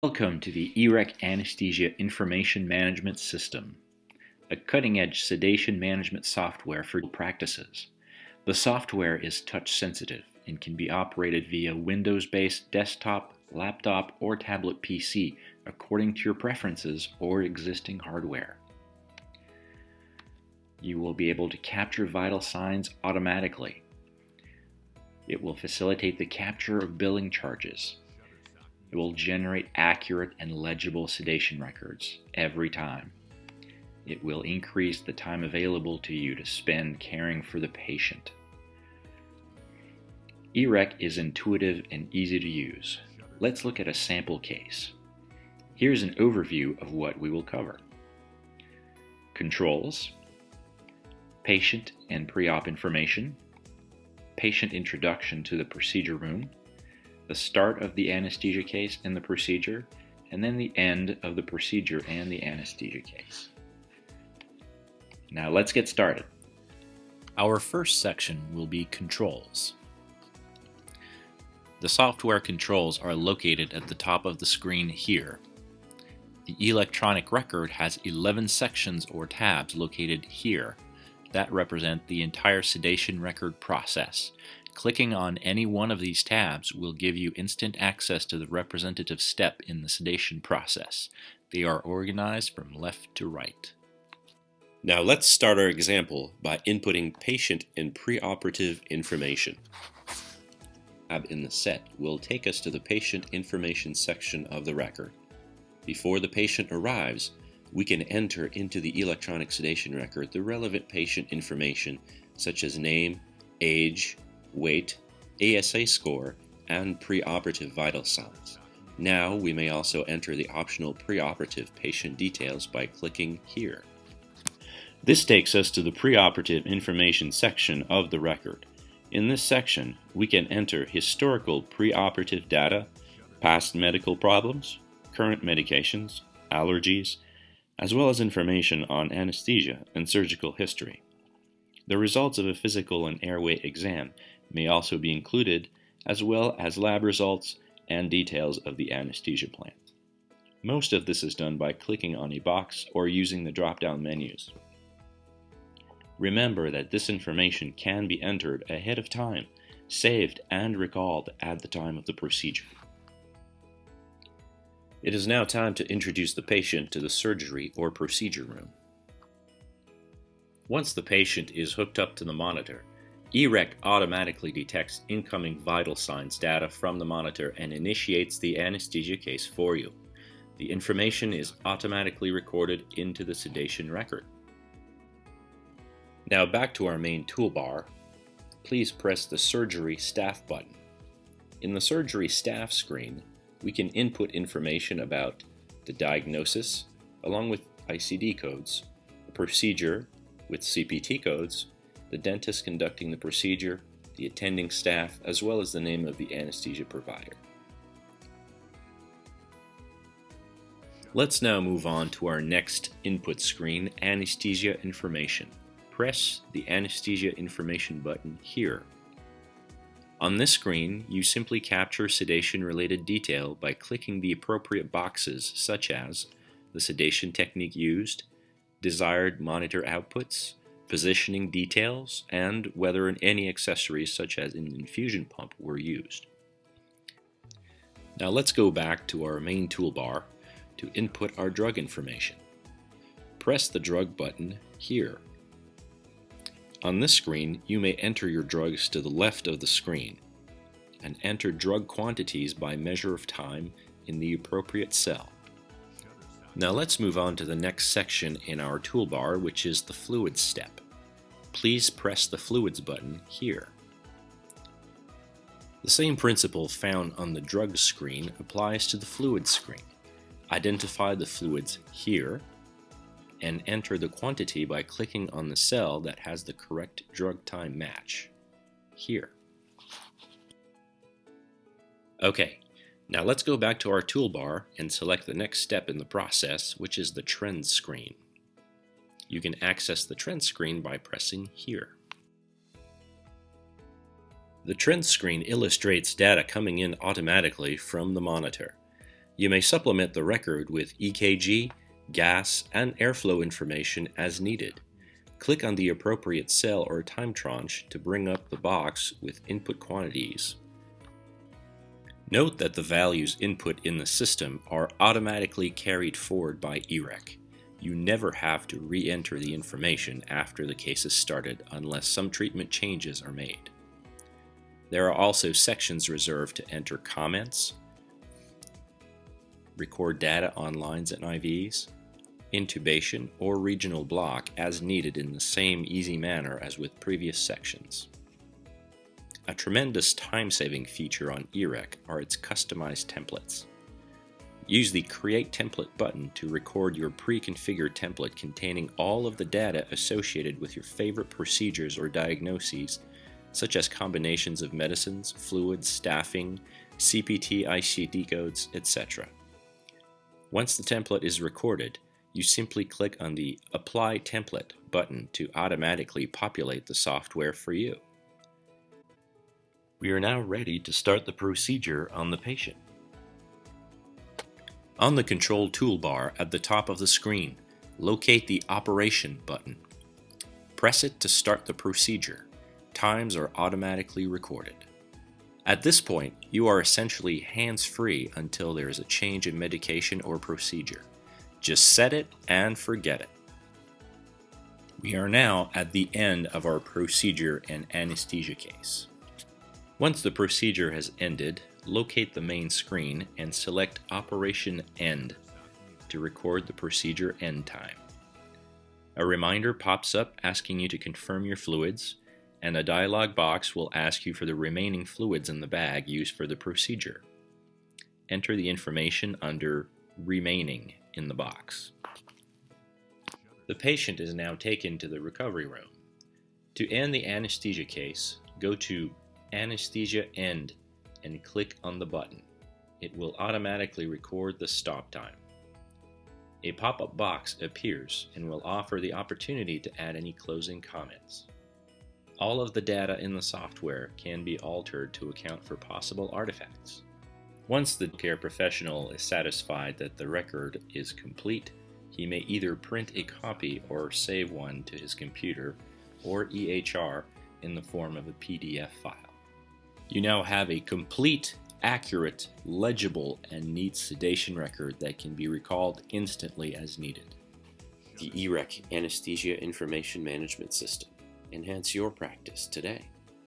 Welcome to the eREC Anesthesia Information Management System, a cutting-edge sedation management software for practices. The software is touch-sensitive and can be operated via Windows-based desktop, laptop, or tablet PC according to your preferences or existing hardware. You will be able to capture vital signs automatically. It will facilitate the capture of billing charges. It will generate accurate and legible sedation records every time. It will increase the time available to you to spend caring for the patient. eREC is intuitive and easy to use. Let's look at a sample case. Here's an overview of what we will cover. Controls, patient and pre-op information, patient introduction to the procedure room, the start of the anesthesia case and the procedure, and then the end of the procedure and the anesthesia case. Now let's get started. Our first section will be controls. The software controls are located at the top of the screen here. The electronic record has 11 sections or tabs located here that represent the entire sedation record process. Clicking on any one of these tabs will give you instant access to the representative step in the sedation process. They are organized from left to right. Now let's start our example by inputting patient and preoperative information. Tab in the set will take us to the patient information section of the record. Before the patient arrives, we can enter into the electronic sedation record the relevant patient information such as name, age, weight, ASA score, and preoperative vital signs. Now we may also enter the optional preoperative patient details by clicking here. This takes us to the preoperative information section of the record. In this section, we can enter historical preoperative data, past medical problems, current medications, allergies, as well as information on anesthesia and surgical history. The results of a physical and airway exam may also be included, as well as lab results and details of the anesthesia plan. Most of this is done by clicking on a box or using the drop-down menus. Remember that this information can be entered ahead of time, saved and recalled at the time of the procedure. It is now time to introduce the patient to the surgery or procedure room. Once the patient is hooked up to the monitor, eREC automatically detects incoming vital signs data from the monitor and initiates the anesthesia case for you. The information is automatically recorded into the sedation record. Now back to our main toolbar, please press the Surgery Staff button. In the Surgery Staff screen, we can input information about the diagnosis, along with ICD codes, the procedure with CPT codes, the dentist conducting the procedure, the attending staff, as well as the name of the anesthesia provider. Let's now move on to our next input screen, Anesthesia Information. Press the Anesthesia Information button here. On this screen, you simply capture sedation-related detail by clicking the appropriate boxes such as the sedation technique used, desired monitor outputs, positioning details, and whether any accessories such as an infusion pump were used. Now let's go back to our main toolbar to input our drug information. Press the drug button here. On this screen, you may enter your drugs to the left of the screen and enter drug quantities by measure of time in the appropriate cell. Now let's move on to the next section in our toolbar, which is the Fluids step. Please press the Fluids button here. The same principle found on the Drugs screen applies to the Fluids screen. Identify the fluids here and enter the quantity by clicking on the cell that has the correct drug time match here. Okay, now let's go back to our toolbar and select the next step in the process, which is the Trends screen. You can access the Trends screen by pressing here. The Trends screen illustrates data coming in automatically from the monitor. You may supplement the record with EKG, gas, and airflow information as needed. Click on the appropriate cell or time tranche to bring up the box with input quantities. Note that the values input in the system are automatically carried forward by eREC. You never have to re-enter the information after the case is started unless some treatment changes are made. There are also sections reserved to enter comments, record data on lines and IVs, intubation, or regional block as needed in the same easy manner as with previous sections. A tremendous time-saving feature on eREC are its customized templates. Use the Create Template button to record your pre-configured template containing all of the data associated with your favorite procedures or diagnoses, such as combinations of medicines, fluids, staffing, CPT, ICD codes, etc. Once the template is recorded, you simply click on the Apply Template button to automatically populate the software for you. We are now ready to start the procedure on the patient. On the control toolbar at the top of the screen, locate the Operation button. Press it to start the procedure. Times are automatically recorded. At this point, you are essentially hands-free until there is a change in medication or procedure. Just set it and forget it. We are now at the end of our procedure and anesthesia case. Once the procedure has ended, locate the main screen and select Operation End to record the procedure end time. A reminder pops up asking you to confirm your fluids, and a dialog box will ask you for the remaining fluids in the bag used for the procedure. Enter the information under Remaining in the box. The patient is now taken to the recovery room. To end the anesthesia case, go to Anesthesia End and click on the button. It will automatically record the stop time. A pop-up box appears and will offer the opportunity to add any closing comments. All of the data in the software can be altered to account for possible artifacts. Once the care professional is satisfied that the record is complete, he may either print a copy or save one to his computer or EHR in the form of a PDF file. You now have a complete, accurate, legible, and neat sedation record that can be recalled instantly as needed. The eREC Anesthesia Information Management System. Enhance your practice today.